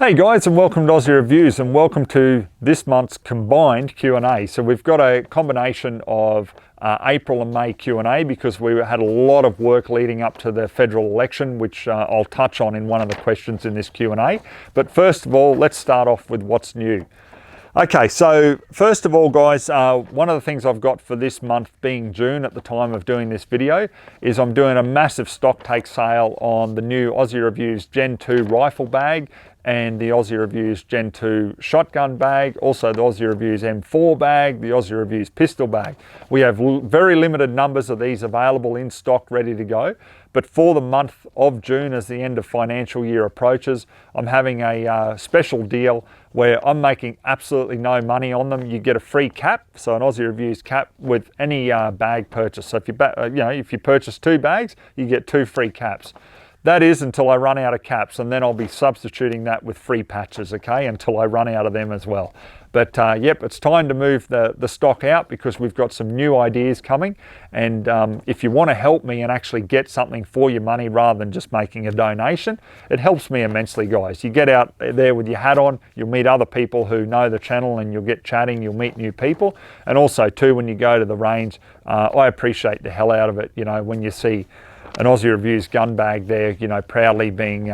Hey guys, and welcome to Ozzie Reviews, and welcome to this month's combined Q&A. So we've got a combination of April and May Q&A because we had a lot of work leading up to the federal election, which I'll touch on in one of the questions in this Q&A. But first of all, let's start off with what's new. Okay, so first of all guys, one of the things I've got for this month, being June at the time of doing this video, is I'm doing a massive stock take sale on the new Ozzie Reviews Gen 2 rifle bag and the Ozzie Reviews Gen 2 shotgun bag, also the Ozzie Reviews M4 bag, the Ozzie Reviews pistol bag. We have very limited numbers of these available in stock, ready to go. But for the month of June, as the end of financial year approaches, I'm having a special deal where I'm making absolutely no money on them. You get a free cap, so an Ozzie Reviews cap with any bag purchase. So if you purchase 2 bags, you get 2 free caps. That is until I run out of caps, and then I'll be substituting that with free patches, okay, until I run out of them as well. But yep, it's time to move the stock out because we've got some new ideas coming. And if you want to help me and actually get something for your money rather than just making a donation, it helps me immensely, guys. You get out there with your hat on, you'll meet other people who know the channel, and you'll get chatting, you'll meet new people. And also too, when you go to the range, I appreciate the hell out of it, you know, when you see an Ozzie Reviews gun bag there, you know, proudly being,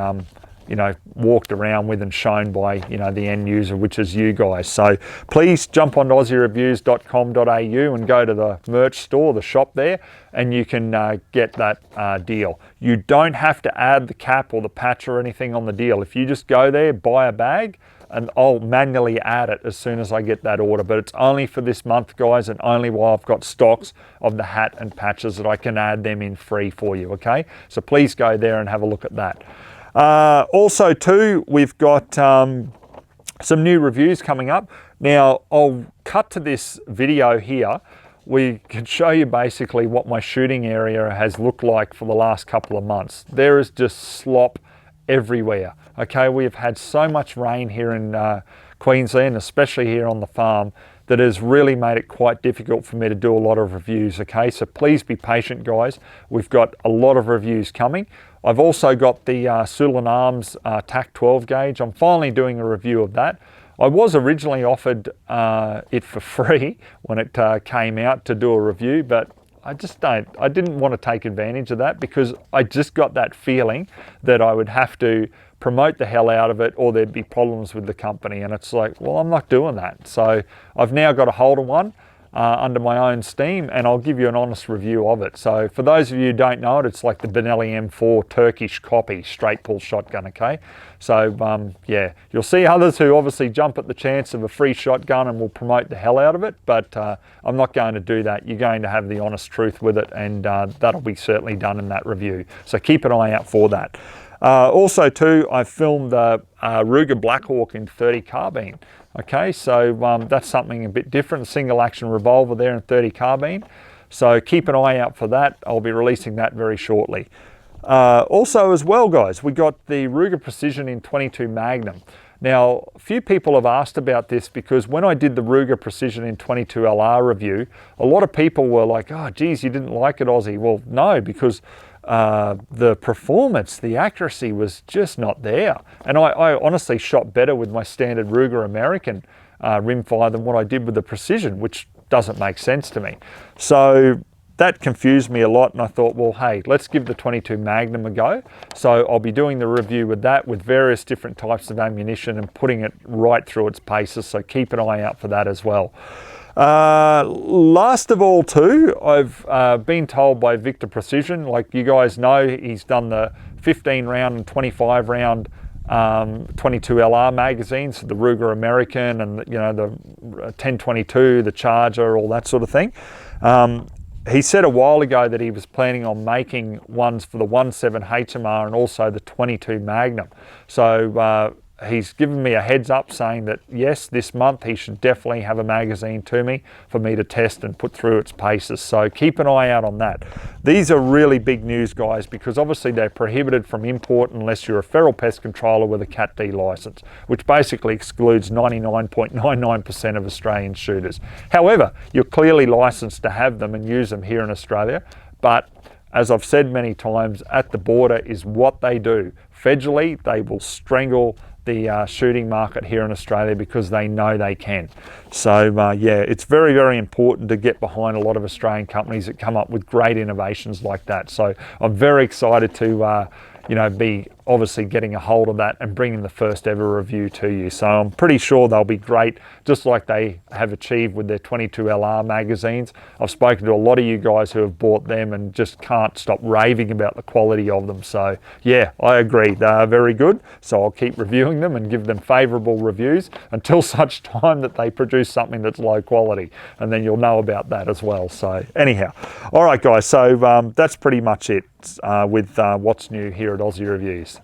you know, walked around with and shown by, you know, the end user, which is you guys. So please jump on aussiereviews.com.au and go to the merch store, the shop there, and you can get that deal. You don't have to add the cap or the patch or anything on the deal. If you just go there, buy a bag, and I'll manually add it as soon as I get that order. But it's only for this month, guys, and only while I've got stocks of the hat and patches that I can add them in free for you, okay? So please go there and have a look at that. Also too, we've got some new reviews coming up. Now, I'll cut to this video here. We can show you basically what my shooting area has looked like for the last couple of months. There is just slop everywhere. Okay, we have had so much rain here in Queensland, especially here on the farm, that has really made it quite difficult for me to do a lot of reviews. Okay, so please be patient, guys. We've got a lot of reviews coming. I've also got the Sulin Arms TAC 12 gauge. I'm finally doing a review of that. I was originally offered it for free when it came out to do a review, but I didn't want to take advantage of that because I just got that feeling that I would have to promote the hell out of it or there'd be problems with the company. And it's like, well, I'm not doing that. So I've now got a hold of one under my own steam, and I'll give you an honest review of it. So for those of you who don't know it, it's like the Benelli M4 Turkish copy, straight pull shotgun, okay? So yeah, you'll see others who obviously jump at the chance of a free shotgun and will promote the hell out of it, but I'm not going to do that. You're going to have the honest truth with it, and that'll be certainly done in that review. So keep an eye out for that. Also too, I filmed the Ruger Blackhawk in 30 carbine. Okay, so that's something a bit different, single action revolver there in 30 carbine. So keep an eye out for that. I'll be releasing that very shortly. Also as well, guys, we got the Ruger Precision in 22 Magnum. Now, a few people have asked about this because when I did the Ruger Precision in 22 LR review, a lot of people were like, oh, geez, you didn't like it, Ozzie. Well, no, because the performance, the accuracy was just not there. And I honestly shot better with my standard Ruger American rimfire than what I did with the Precision, which doesn't make sense to me. So that confused me a lot, and I thought, well, hey, let's give the 22 Magnum a go. So I'll be doing the review with that, with various different types of ammunition and putting it right through its paces, so keep an eye out for that as well. Last of all too, I've been told by Victor Precision, like you guys know, he's done the 15 round and 25 round 22 LR magazines, the Ruger American and you know the 1022, the Charger, all that sort of thing. He said a while ago that he was planning on making ones for the 17 HMR and also the 22 Magnum. So he's given me a heads up saying that yes, this month he should definitely have a magazine to me for me to test and put through its paces. So keep an eye out on that. These are really big news, guys, because obviously they're prohibited from import unless you're a feral pest controller with a Cat D license, which basically excludes 99.99% of Australian shooters. However, you're clearly licensed to have them and use them here in Australia, but as I've said many times, at the border is what they do. Federally, they will strangle the shooting market here in Australia because they know they can. So yeah, it's very, very important to get behind a lot of Australian companies that come up with great innovations like that. So I'm very excited to you know, be obviously getting a hold of that and bringing the first ever review to you. So I'm pretty sure they'll be great, just like they have achieved with their 22LR magazines. I've spoken to a lot of you guys who have bought them and just can't stop raving about the quality of them. So yeah, I agree, they are very good. So I'll keep reviewing them and give them favorable reviews until such time that they produce something that's low quality, and then you'll know about that as well. So anyhow, all right guys, so that's pretty much it with what's new here at Ozzie Reviews.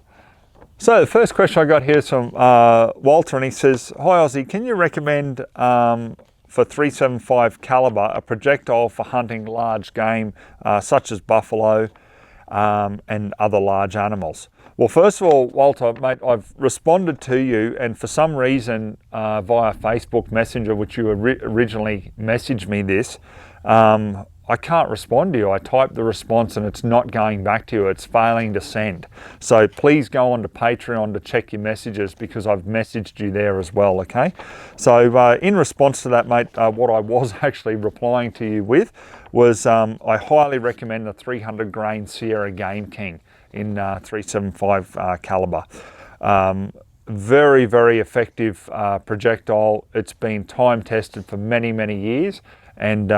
So the first question I got here is from Walter, and he says, "Hi Ozzie, can you recommend for 375 caliber a projectile for hunting large game such as buffalo and other large animals?" Well, first of all, Walter, mate, I've responded to you, and for some reason via Facebook Messenger, which you originally messaged me this, I can't respond to you. I typed the response and it's not going back to you. It's failing to send. So please go on to Patreon to check your messages, because I've messaged you there as well, okay? So in response to that, mate, what I was actually replying to you with was I highly recommend the 300 grain Sierra Game King in 375 caliber. Very, very effective projectile. It's been time tested for many, many years, and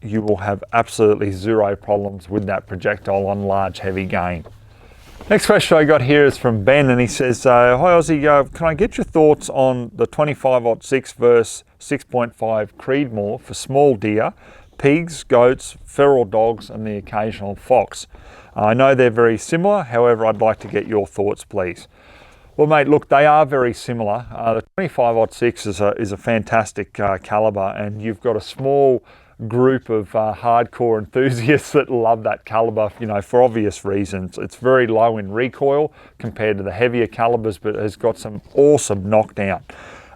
you will have absolutely zero problems with that projectile on large, heavy game. Next question I got here is from Ben, and he says, "Hi Ozzie, can I get your thoughts on the 25-06 versus 6.5 Creedmoor for small deer, pigs, goats, feral dogs, and the occasional fox? I know they're very similar, however, I'd like to get your thoughts, please." Well, mate, look, they are very similar. The 25-06 is a fantastic caliber, and you've got a small group of hardcore enthusiasts that love that caliber, you know, for obvious reasons. It's very low in recoil compared to the heavier calibers, but has got some awesome knockdown.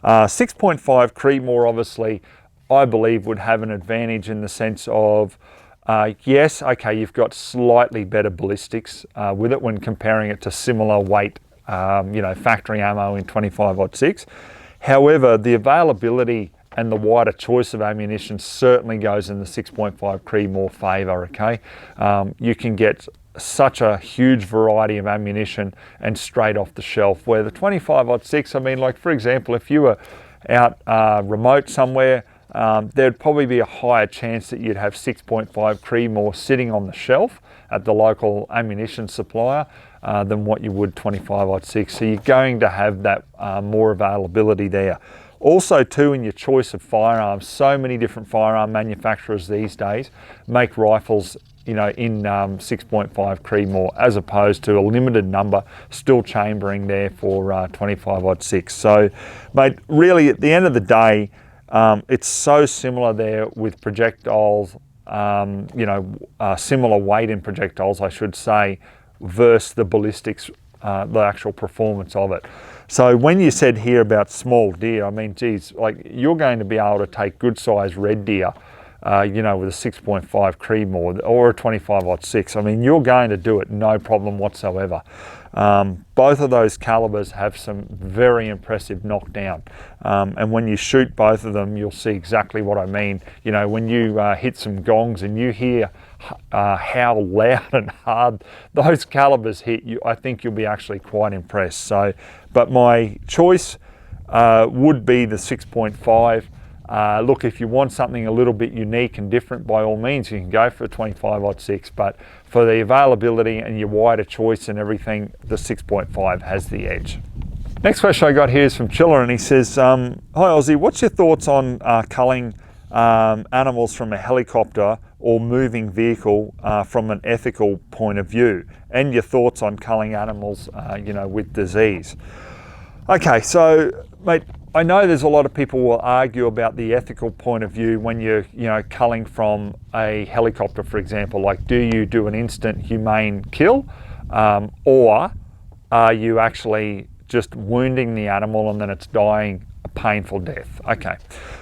6.5 Creedmoor, obviously, I believe would have an advantage in the sense of, yes, okay, you've got slightly better ballistics with it when comparing it to similar weight, you know, factory ammo in 25-06. However, the availability and the wider choice of ammunition certainly goes in the 6.5 Creedmoor favour, okay? You can get such a huge variety of ammunition and straight off the shelf, where the 25-06, I mean, like for example, if you were out remote somewhere, there'd probably be a higher chance that you'd have 6.5 Creedmoor sitting on the shelf at the local ammunition supplier than what you would 25-06. So you're going to have that more availability there. Also too, in your choice of firearms, so many different firearm manufacturers these days make rifles, you know, in 6.5 Creedmoor, as opposed to a limited number still chambering there for 25-06. So, mate, really at the end of the day, it's so similar there with projectiles, you know, similar weight in projectiles, I should say, versus the ballistics, the actual performance of it. So when you said here about small deer, I mean, geez, like you're going to be able to take good sized red deer, you know, with a 6.5 Creedmoor or a 25-06. I mean, you're going to do it no problem whatsoever. Both of those calibers have some very impressive knockdown. And when you shoot both of them, you'll see exactly what I mean. You know, when you hit some gongs and you hear how loud and hard those calibers hit, I think you'll be actually quite impressed. So, but my choice would be the 6.5. Look, if you want something a little bit unique and different, by all means, you can go for a 25-06, but for the availability and your wider choice and everything, the 6.5 has the edge. Next question I got here is from Chiller, and he says, "Hi Ozzie, what's your thoughts on culling animals from a helicopter or moving vehicle from an ethical point of view, and your thoughts on culling animals, you know, with disease?" Okay, so mate, I know there's a lot of people will argue about the ethical point of view when you're, you know, culling from a helicopter, for example. Like, do you do an instant humane kill, or are you actually just wounding the animal and then it's dying a painful death? Okay,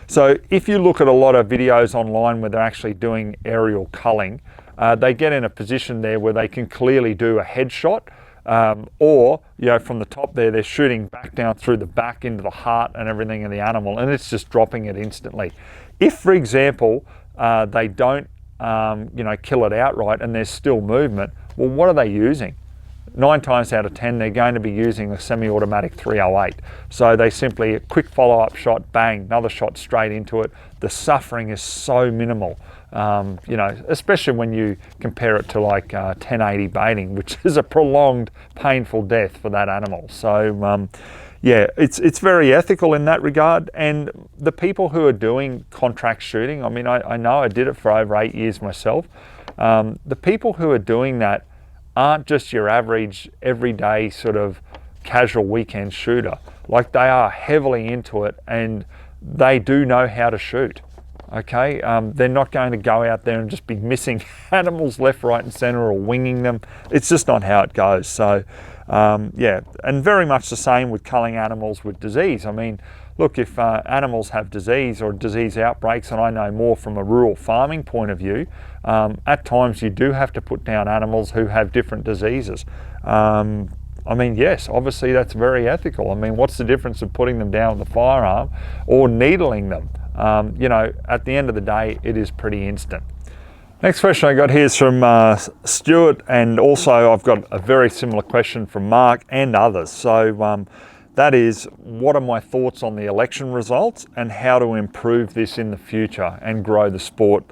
so if you look at a lot of videos online where they're actually doing aerial culling, they get in a position there where they can clearly do a headshot Or, you know, from the top there, they're shooting back down through the back into the heart and everything of the animal, and it's just dropping it instantly. If, for example, they don't, you know, kill it outright and there's still movement, well, what are they using? 9 times out of 10, they're going to be using a semi-automatic 308. So they simply, a quick follow-up shot, bang, another shot straight into it. The suffering is so minimal, you know, especially when you compare it to like 1080 baiting, which is a prolonged, painful death for that animal. So, yeah, it's very ethical in that regard. And the people who are doing contract shooting, I mean, I know I did it for over 8 years myself. The people who are doing that aren't just your average everyday sort of casual weekend shooter. Like, they are heavily into it and they do know how to shoot. Okay, they're not going to go out there and just be missing animals left, right and center, or winging them. It's just not how it goes. So yeah, and very much the same with culling animals with disease. I mean, look, if animals have disease or disease outbreaks, and I know more from a rural farming point of view, at times you do have to put down animals who have different diseases. I mean, yes, obviously that's very ethical. I mean, what's the difference of putting them down with a firearm or needling them? You know, at the end of the day, it is pretty instant. Next question I got here is from Stuart, and also I've got a very similar question from Mark and others. So that is, what are my thoughts on the election results and how to improve this in the future and grow the sport?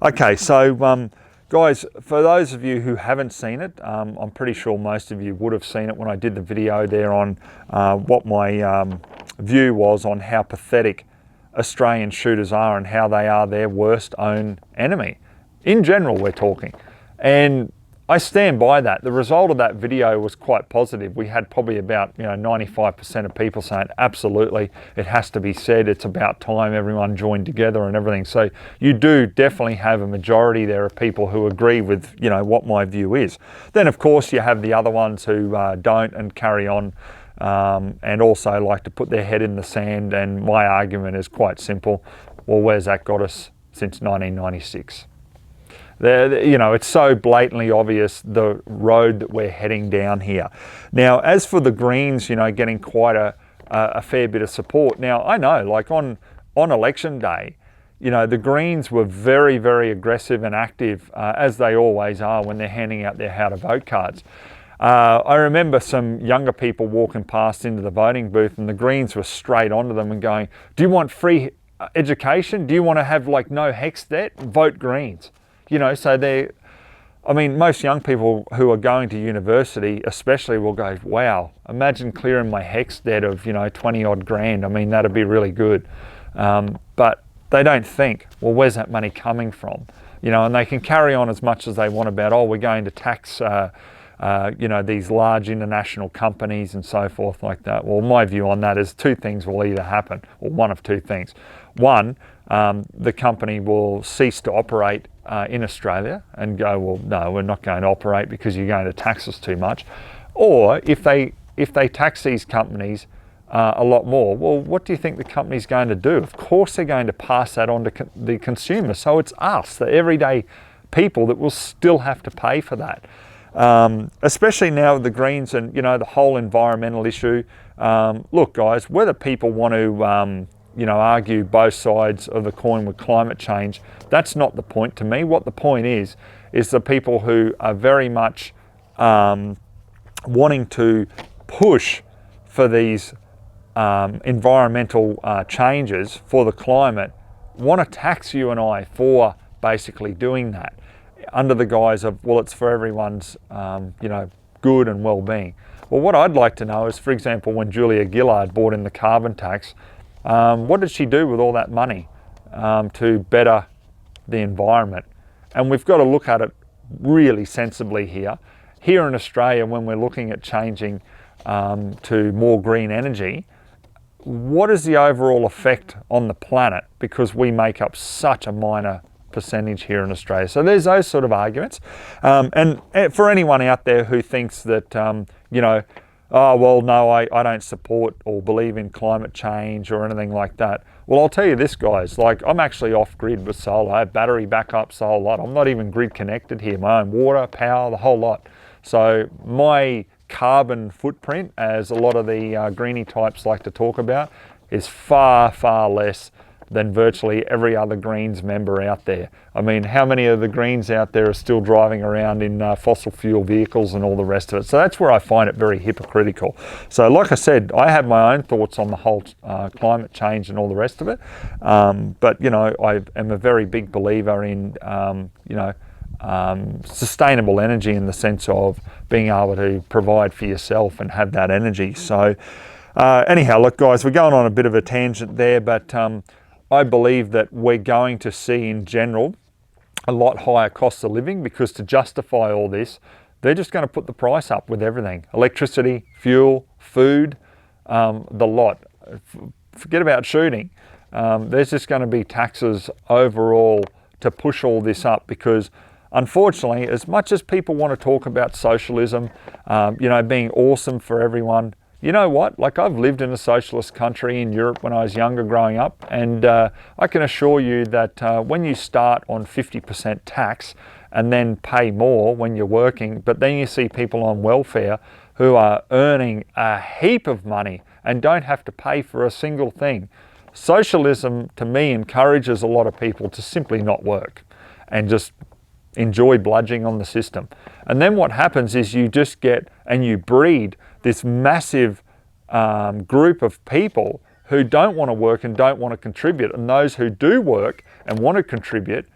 Okay, so guys, for those of you who haven't seen it, I'm pretty sure most of you would have seen it when I did the video there on what my view was on how pathetic Australian shooters are and how they are their worst own enemy. In general, we're talking. And I stand by that. The result of that video was quite positive. We had probably about 95% of people saying, absolutely, it has to be said, it's about time everyone joined together and everything. So you do definitely have a majority there of people who agree with what my view is. Then of course you have the other ones who don't and carry on and also like to put their head in the sand, and my argument is quite simple. Well, where's that got us since 1996? It's so blatantly obvious the road that we're heading down here. Now, as for the Greens, getting quite a fair bit of support. Now, I know, like on election day, the Greens were very, very aggressive and active, as they always are when they're handing out their how to vote cards. I remember some younger people walking past into the voting booth, and the Greens were straight onto them and going, do you want free education? Do you want to have no HECS debt? Vote Greens. So most young people who are going to university especially will go, wow, imagine clearing my HECS debt of 20 odd grand. I mean, that'd be really good. But they don't think, well, where's that money coming from? And they can carry on as much as they want about, oh, we're going to tax these large international companies and so forth like that. Well, my view on that is two things will either happen, or one of two things. One, the company will cease to operate in Australia and go, well, no, we're not going to operate because you're going to tax us too much. Or if they tax these companies a lot more, well, what do you think the company's going to do? Of course they're going to pass that on to the consumer. So it's us, the everyday people, that will still have to pay for that. Especially now with the Greens and the whole environmental issue. Look, guys, whether people want to argue both sides of the coin with climate change, that's not the point to me. What the point is the people who are very much wanting to push for these environmental changes for the climate want to tax you and I for basically doing that, under the guise of, well, it's for everyone's good and well-being. Well, what I'd like to know is, for example, when Julia Gillard brought in the carbon tax, what did she do with all that money to better the environment? And we've got to look at it really sensibly here. Here in Australia, when we're looking at changing to more green energy, what is the overall effect on the planet? Because we make up such a minor percentage here in Australia. So there's those sort of arguments. And for anyone out there who thinks that, oh, well, no, I don't support or believe in climate change or anything like that. Well, I'll tell you this, guys, I'm actually off grid with solar. I have battery backups, whole lot. I'm not even grid connected here. My own water, power, the whole lot. So my carbon footprint, as a lot of the greenie types like to talk about, is far, far less than virtually every other Greens member out there. I mean, how many of the Greens out there are still driving around in fossil fuel vehicles and all the rest of it? So that's where I find it very hypocritical. So like I said, I have my own thoughts on the whole climate change and all the rest of it. But, you know, I am a very big believer in, you know, sustainable energy, in the sense of being able to provide for yourself and have that energy. So anyhow, look guys, we're going on a bit of a tangent there, but I believe that we're going to see in general a lot higher costs of living, because to justify all this, they're just going to put the price up with everything. Electricity, fuel, food, the lot. Forget about shooting. There's just going to be taxes overall to push all this up, because unfortunately, as much as people want to talk about socialism, you know, being awesome for everyone, you know what, like I've lived in a socialist country in Europe when I was younger growing up, and I can assure you that when you start on 50% tax and then pay more when you're working, but then you see people on welfare who are earning a heap of money and don't have to pay for a single thing. Socialism, to me, encourages a lot of people to simply not work and just enjoy bludgeoning on the system. And then what happens is you just get, and you breed this massive group of people who don't want to work and don't want to contribute. And those who do work and want to contribute,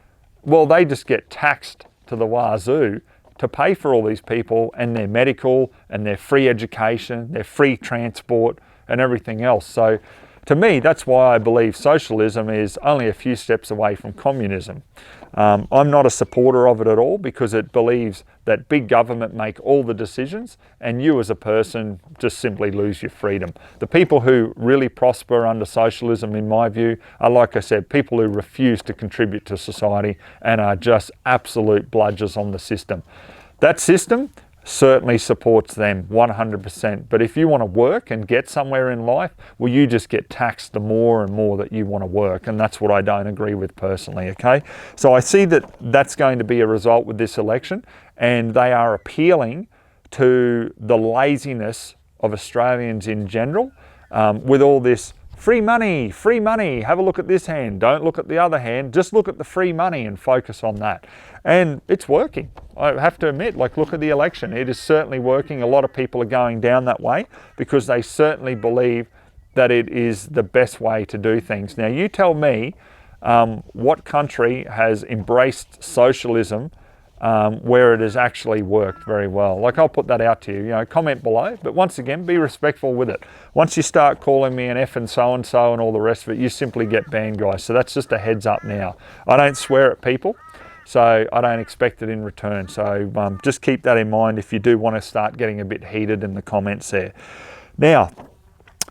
well, they just get taxed to the wazoo to pay for all these people and their medical and their free education, their free transport and everything else. So to me, that's why I believe socialism is only a few steps away from communism. I'm not a supporter of it at all, because it believes that big government make all the decisions and you as a person just simply lose your freedom. The people who really prosper under socialism, in my view, are, like I said, people who refuse to contribute to society and are just absolute bludgers on the system. That system certainly supports them 100%. But if you want to work and get somewhere in life, well, you just get taxed the more and more that you want to work. And that's what I don't agree with personally, okay? So I see that that's going to be a result with this election, and they are appealing to the laziness of Australians in general with all this free money, have a look at this hand, don't look at the other hand, just look at the free money and focus on that. And it's working. I have to admit, like, look at the election. It is certainly working. A lot of people are going down that way because they certainly believe that it is the best way to do things. Now, you tell me what country has embraced socialism where it has actually worked very well. Like, I'll put that out to you, you know, comment below, but once again, be respectful with it. Once you start calling me an F and so-and-so and all the rest of it, you simply get banned, guys. So that's just a heads up now. I don't swear at people, so I don't expect it in return. So just keep that in mind if you do want to start getting a bit heated in the comments there. Now,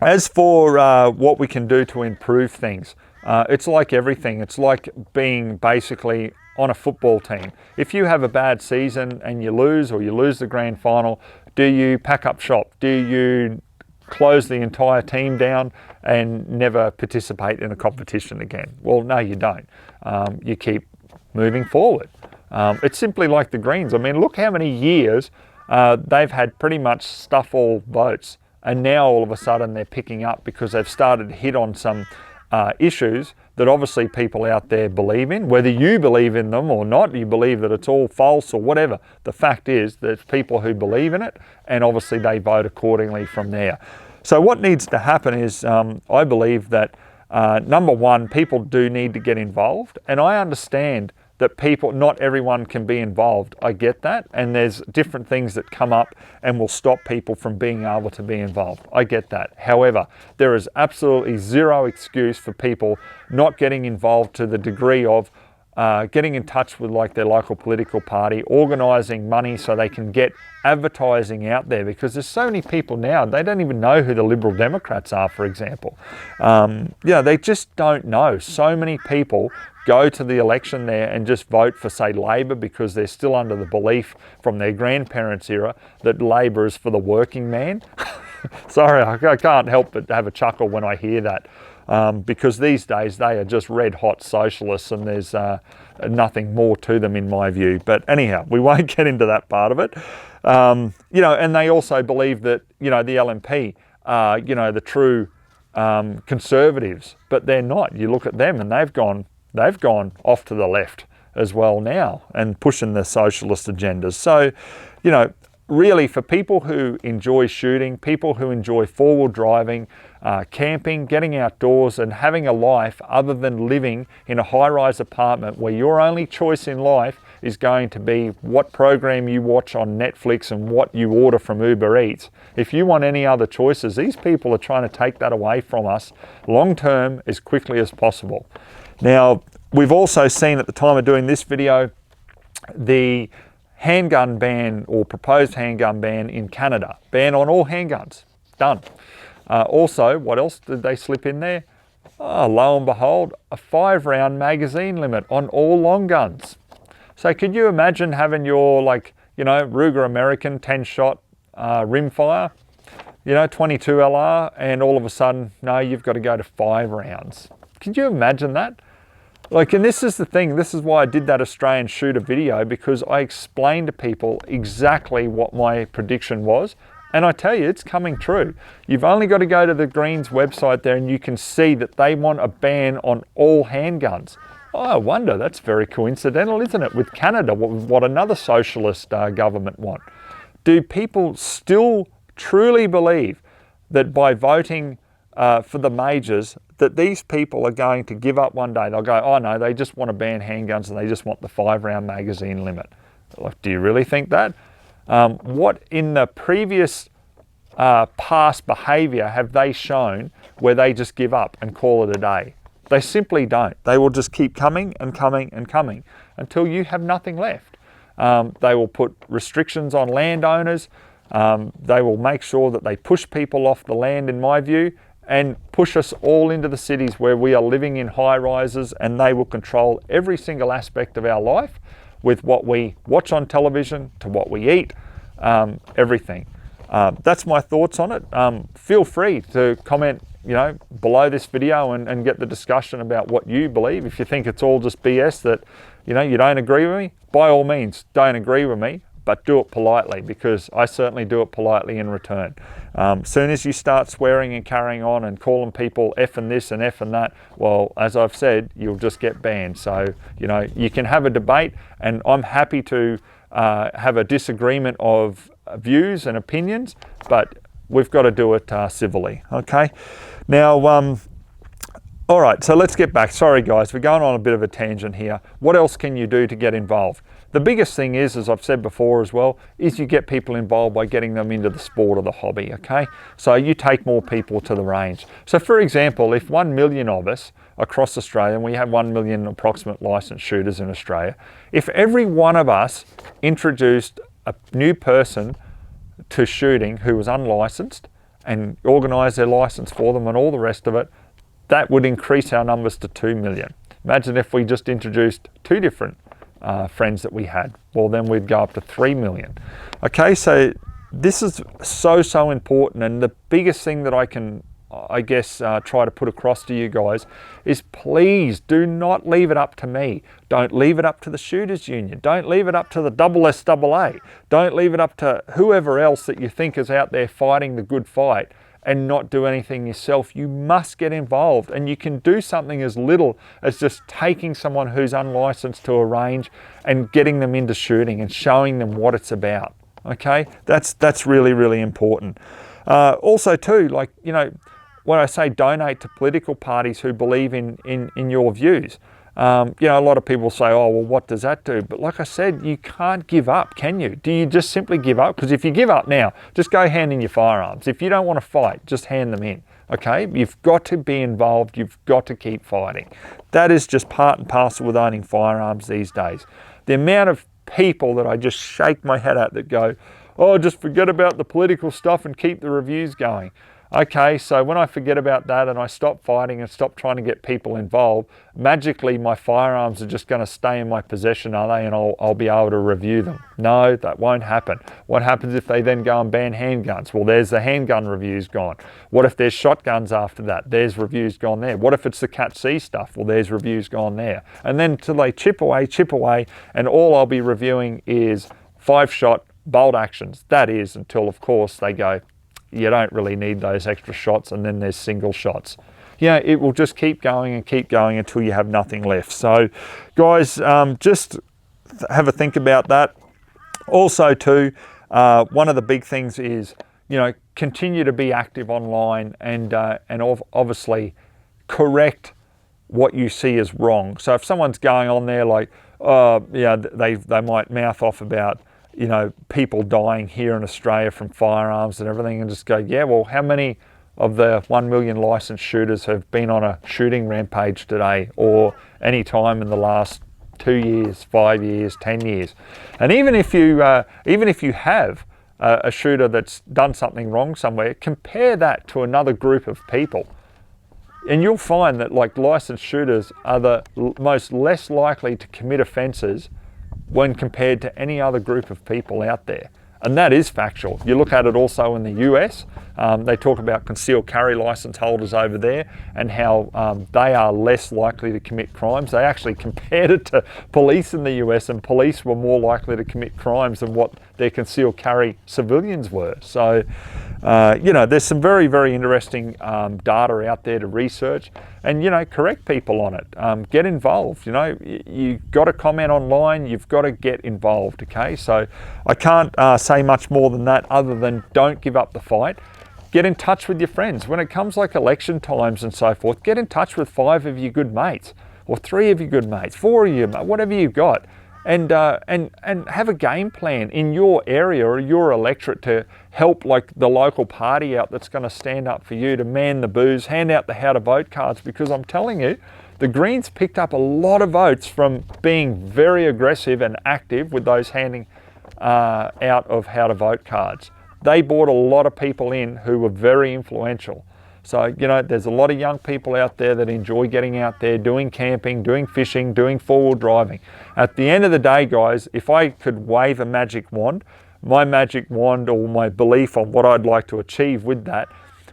as for what we can do to improve things, it's like everything. It's like being basically on a football team. If you have a bad season and you lose, or you lose the grand final, do you pack up shop? Do you close the entire team down and never participate in a competition again? Well, no, you don't. You keep moving forward. It's simply like the Greens. I mean, look how many years they've had pretty much stuff all votes, and now all of a sudden they're picking up because they've started to hit on some issues that obviously people out there believe in. Whether you believe in them or not, you believe that it's all false or whatever, the fact is there's people who believe in it, and obviously they vote accordingly from there. So what needs to happen is, I believe that number one, people do need to get involved, and I understand that people, not everyone can be involved. I get that, and there's different things that come up and will stop people from being able to be involved. I get that. However, there is absolutely zero excuse for people not getting involved to the degree of getting in touch with like their local political party, organising money so they can get advertising out there, because there's so many people now, they don't even know who the Liberal Democrats are, for example. Yeah, they just don't know. So many people go to the election there and just vote for, say, Labor, because they're still under the belief from their grandparents' era that Labor is for the working man. Sorry, I can't help but have a chuckle when I hear that. Because these days they are just red hot socialists, and there's nothing more to them in my view. But anyhow, we won't get into that part of it. You know, and they also believe that, you know, the LNP are, you know, the true conservatives, but they're not. You look at them and they've gone off to the left as well now and pushing the socialist agendas. So, you know, really for people who enjoy shooting, people who enjoy four-wheel driving, camping, getting outdoors and having a life other than living in a high-rise apartment where your only choice in life is going to be what program you watch on Netflix and what you order from Uber Eats. If you want any other choices, these people are trying to take that away from us long-term as quickly as possible. Now, we've also seen at the time of doing this video, the handgun ban or proposed handgun ban in Canada. Ban on all handguns. Done. Also, what else did they slip in there? Oh, lo and behold, a 5-round magazine limit on all long guns. So could you imagine having your, like, you know, Ruger American 10-shot rimfire, you know, 22 LR, and all of a sudden, no, you've got to go to 5 rounds. Could you imagine that? Like, and this is the thing, this is why I did that Australian shooter video, because I explained to people exactly what my prediction was. And I tell you, it's coming true. You've only got to go to the Greens website there and you can see that they want a ban on all handguns. Oh, I wonder, that's very coincidental, isn't it? With Canada, what another socialist government want. Do people still truly believe that by voting for the majors, that these people are going to give up one day? They'll go, oh no, they just want to ban handguns and they just want the 5-round magazine limit. Like, do you really think that? What in the previous past behaviour have they shown where they just give up and call it a day? They simply don't. They will just keep coming and coming and coming until you have nothing left. They will put restrictions on landowners. They will make sure that they push people off the land, in my view, and push us all into the cities where we are living in high rises, and they will control every single aspect of our life, with what we watch on television to what we eat, everything. That's my thoughts on it. Feel free to comment, you know, below this video and get the discussion about what you believe. If you think it's all just BS, that, you know, you don't agree with me, by all means, don't agree with me, but do it politely, because I certainly do it politely in return. Soon as you start swearing and carrying on and calling people F and this and F and that, well, as I've said, you'll just get banned. So, you know, you can have a debate, and I'm happy to have a disagreement of views and opinions, but we've got to do it civilly, okay? Now, all right, so let's get back. Sorry guys, we're going on a bit of a tangent here. What else can you do to get involved? The biggest thing is, as I've said before as well, is you get people involved by getting them into the sport or the hobby, okay? So you take more people to the range. So for example, if 1 million of us across Australia, and we have 1 million approximate licensed shooters in Australia, if every one of us introduced a new person to shooting who was unlicensed and organised their licence for them and all the rest of it, that would increase our numbers to 2 million. Imagine if we just introduced 2 different friends that we had. Well, then we'd go up to 3 million. Okay, so this is so important, and the biggest thing that I can, I guess, try to put across to you guys is, please do not leave it up to me. Don't leave it up to the Shooters Union. Don't leave it up to the SSAA. Don't leave it up to whoever else that you think is out there fighting the good fight, and not do anything yourself. You must get involved, and you can do something as little as just taking someone who's unlicensed to a range and getting them into shooting and showing them what it's about. Okay, that's really important. Also too, like, you know, when I say donate to political parties who believe in your views, you know, a lot of people say, oh, well, what does that do? But like I said, you can't give up, can you? Do you just simply give up? Because if you give up now, just go hand in your firearms. If you don't want to fight, just hand them in, okay? You've got to be involved. You've got to keep fighting. That is just part and parcel with owning firearms these days. The amount of people that I just shake my head at that go, oh, just forget about the political stuff and keep the reviews going. Okay, so when I forget about that and I stop fighting and stop trying to get people involved, magically my firearms are just going to stay in my possession, are they? And I'll be able to review them. No, that won't happen. What happens if they then go and ban handguns? Well, there's the handgun reviews gone. What if there's shotguns after that? There's reviews gone there. What if it's the Cat C stuff? Well, there's reviews gone there. And then till they chip away, and all I'll be reviewing is 5-shot bolt actions. That is until, of course, they go, you don't really need those extra shots, and then there's single shots. It will just keep going and keep going until you have nothing left. So guys, just have a think about that. Also too, one of the big things is, continue to be active online and obviously correct what you see as wrong. So if someone's going on there like, they might mouth off about, people dying here in Australia from firearms and everything, and just go, yeah, well, how many of the 1 million licensed shooters have been on a shooting rampage today, or any time in the last 2 years, 5 years, 10 years? And even if you have a shooter that's done something wrong somewhere, compare that to another group of people, and you'll find that like licensed shooters are the most less likely to commit offences when compared to any other group of people out there. And that is factual. You look at it also in the US, they talk about concealed carry license holders over there and how they are less likely to commit crimes. They actually compared it to police in the US, and police were more likely to commit crimes than what their concealed carry civilians were. So, there's some very, very interesting data out there to research and, correct people on it. Get involved. You've got to comment online, you've got to get involved, okay? So I can't say much more than that, other than don't give up the fight. Get in touch with your friends. When it comes like election times and so forth, get in touch with 5 of your good mates, or 3 of your good mates, 4 of you, whatever you've got. And have a game plan in your area or your electorate to help like the local party out that's going to stand up for you, to man the booze, hand out the how to vote cards, because I'm telling you, the Greens picked up a lot of votes from being very aggressive and active with those handing out of how to vote cards. They brought a lot of people in who were very influential. So, there's a lot of young people out there that enjoy getting out there, doing camping, doing fishing, doing four-wheel driving. At the end of the day, guys, if I could wave a magic wand, my magic wand, or my belief on what I'd like to achieve with that,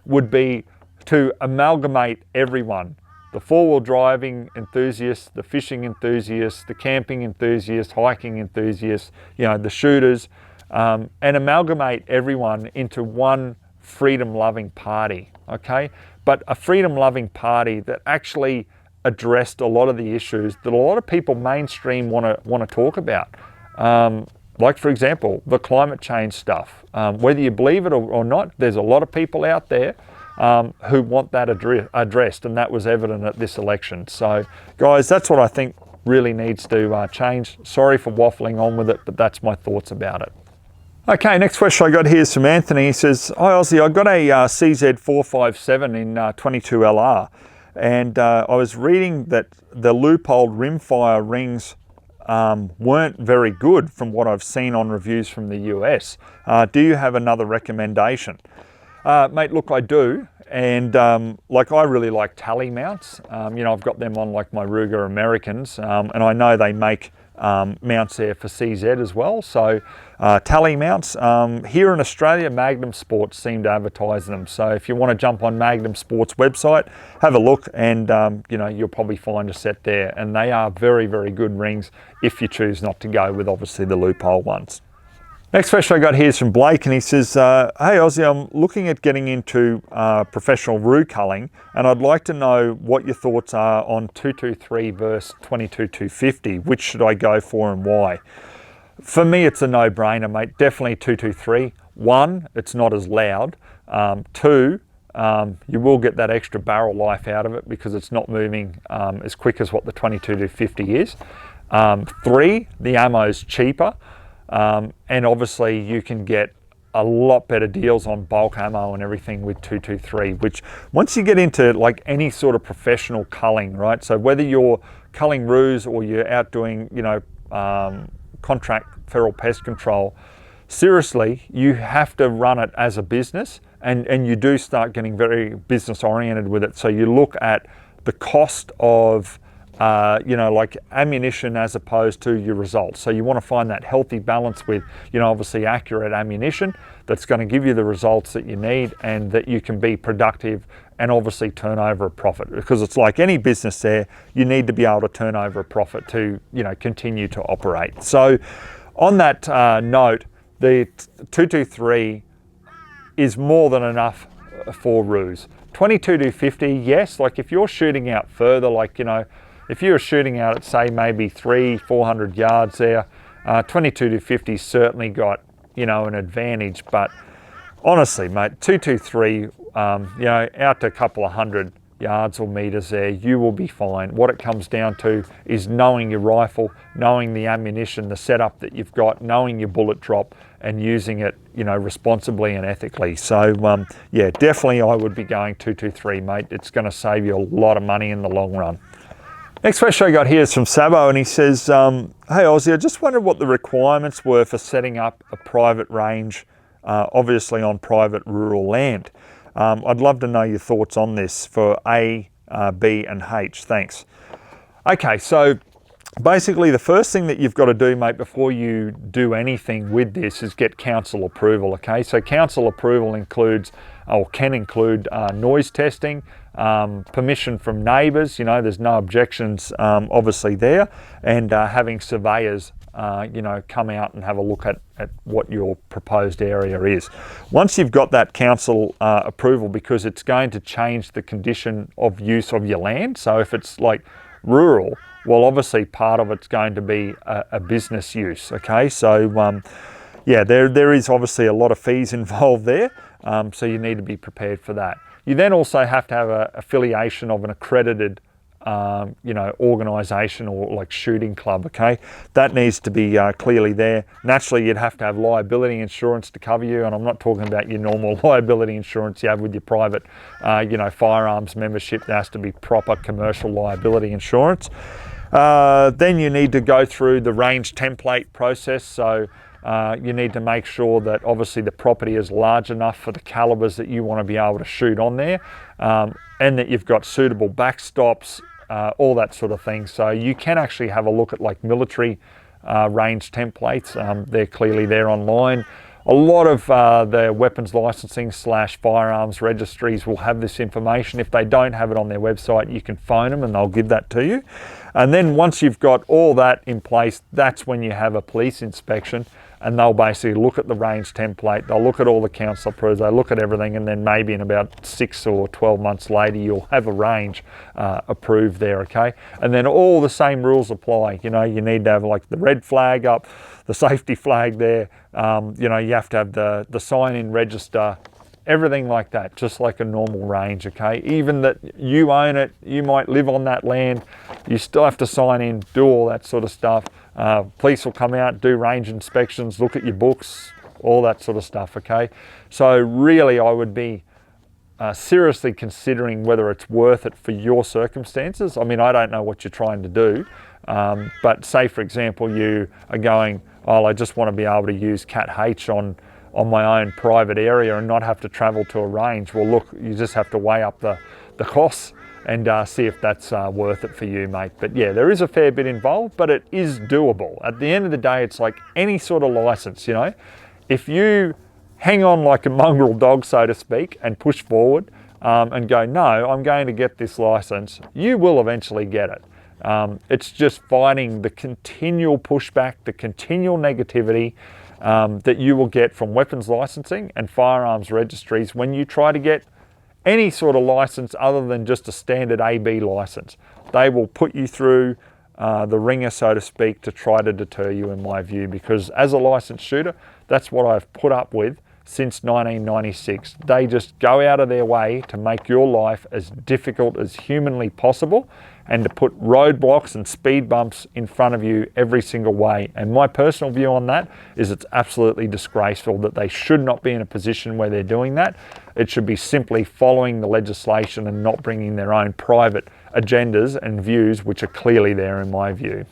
would be to amalgamate everyone. The four-wheel driving enthusiasts, the fishing enthusiasts, the camping enthusiasts, hiking enthusiasts, the shooters, and amalgamate everyone into one freedom-loving party, okay? But a freedom-loving party that actually addressed a lot of the issues that a lot of people mainstream want to talk about. Like, for example, the climate change stuff. Whether you believe it or not, there's a lot of people out there who want that addressed, and that was evident at this election. So, guys, that's what I think really needs to change. Sorry for waffling on with it, but that's my thoughts about it. Okay, next question I got here is from Anthony. He says, hi Ozzie, I got a CZ457 in 22LR, and I was reading that the loopholed rimfire rings weren't very good from what I've seen on reviews from the US. Do you have another recommendation? Mate, look, I do. And I really like tally mounts. I've got them on like my Ruger Americans, and I know they make mounts there for CZ as well. So tally mounts, here in Australia, Magnum Sports seem to advertise them. So if you want to jump on Magnum Sports website, have a look, and you'll probably find a set there. And they are very, very good rings if you choose not to go with obviously the loophole ones. Next question I got here is from Blake, and he says, hey Ozzie, I'm looking at getting into professional roo culling, and I'd like to know what your thoughts are on 223 versus 22-250. Which should I go for and why? For me, it's a no-brainer, mate. Definitely 223. 1, it's not as loud. 2, you will get that extra barrel life out of it because it's not moving as quick as what the 22-250 is. 3, the ammo's cheaper. And obviously you can get a lot better deals on bulk ammo and everything with 223, which once you get into like any sort of professional culling, right? So whether you're culling roos or you're out doing, contract feral pest control, seriously, you have to run it as a business, and you do start getting very business oriented with it. So you look at the cost of like ammunition as opposed to your results. So you want to find that healthy balance with, obviously accurate ammunition that's going to give you the results that you need and that you can be productive and obviously turn over a profit. Because it's like any business there, you need to be able to turn over a profit to, continue to operate. So on that note, the 223 is more than enough for roos. 22 to 50, yes, like if you're shooting out further, like, you know, if you're shooting out at say maybe 300-400 yards there, 22 to 50 certainly got, you know, an advantage. But honestly, mate, 223, you know, out to a couple of hundred yards or meters there, you will be fine. What it comes down to is knowing your rifle, knowing the ammunition, the setup that you've got, knowing your bullet drop, and using it, you know, responsibly and ethically. So yeah, definitely I would be going 223, mate. It's going to save you a lot of money in the long run. Next question I got here is from Sabo, and he says, hey Ozzie, I just wondered what the requirements were for setting up a private range, obviously on private rural land. I'd love to know your thoughts on this for A, B and H, thanks. Okay, so basically the first thing that you've got to do, mate, before you do anything with this is get council approval, okay? So council approval includes, or can include, noise testing, permission from neighbours, you know, there's no objections obviously there, and having surveyors you know, come out and have a look at what your proposed area is. Once you've got that council approval, because it's going to change the condition of use of your land, so if it's like rural, well obviously part of it's going to be a business use, okay? So yeah, there is obviously a lot of fees involved there, so you need to be prepared for that. You then also have to have an affiliation of an accredited you know, organisation or like shooting club, okay? That needs to be clearly there. Naturally, you'd have to have liability insurance to cover you, and I'm not talking about your normal liability insurance you have with your private, you know, firearms membership. There has to be proper commercial liability insurance. Then you need to go through the range template process. So you need to make sure that obviously the property is large enough for the calibers that you want to be able to shoot on there, and that you've got suitable backstops, all that sort of thing. So you can actually have a look at like military range templates. They're clearly there online. A lot of the weapons licensing / firearms registries will have this information. If they don't have it on their website, you can phone them and they'll give that to you. And then once you've got all that in place, that's when you have a police inspection, and they'll basically look at the range template, they'll look at all the council approvals, they'll look at everything, and then maybe in about 6 or 12 months later, you'll have a range approved there, okay? And then all the same rules apply. You know, you need to have like the red flag up, the safety flag there, you know, you have to have the sign-in register, everything like that, just like a normal range, okay? Even that you own it, you might live on that land, you still have to sign in, do all that sort of stuff. Police will come out, do range inspections, look at your books, all that sort of stuff, okay? So really I would be seriously considering whether it's worth it for your circumstances. I mean, I don't know what you're trying to do, but say for example you are going, oh, I just want to be able to use Cat H on my own private area and not have to travel to a range. Well, look, you just have to weigh up the costs and see if that's worth it for you, mate. But yeah, there is a fair bit involved, but it is doable. At the end of the day, it's like any sort of license, you know. If you hang on like a mongrel dog, so to speak, and push forward and go, no, I'm going to get this license, you will eventually get it. It's just fighting the continual pushback, the continual negativity that you will get from weapons licensing and firearms registries when you try to get any sort of license other than just a standard AB license. They will put you through the ringer, so to speak, to try to deter you, in my view, because as a licensed shooter, that's what I've put up with since 1996. They just go out of their way to make your life as difficult as humanly possible and to put roadblocks and speed bumps in front of you every single way. And my personal view on that is it's absolutely disgraceful that they should not be in a position where they're doing that. It should be simply following the legislation and not bringing their own private agendas and views, which are clearly there in my view.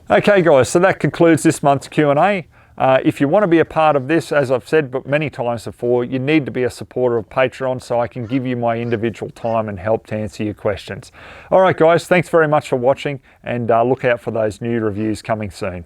Okay guys, so that concludes this month's Q&A. If you want to be a part of this, as I've said but many times before, you need to be a supporter of Patreon so I can give you my individual time and help to answer your questions. All right guys, thanks very much for watching, and look out for those new reviews coming soon.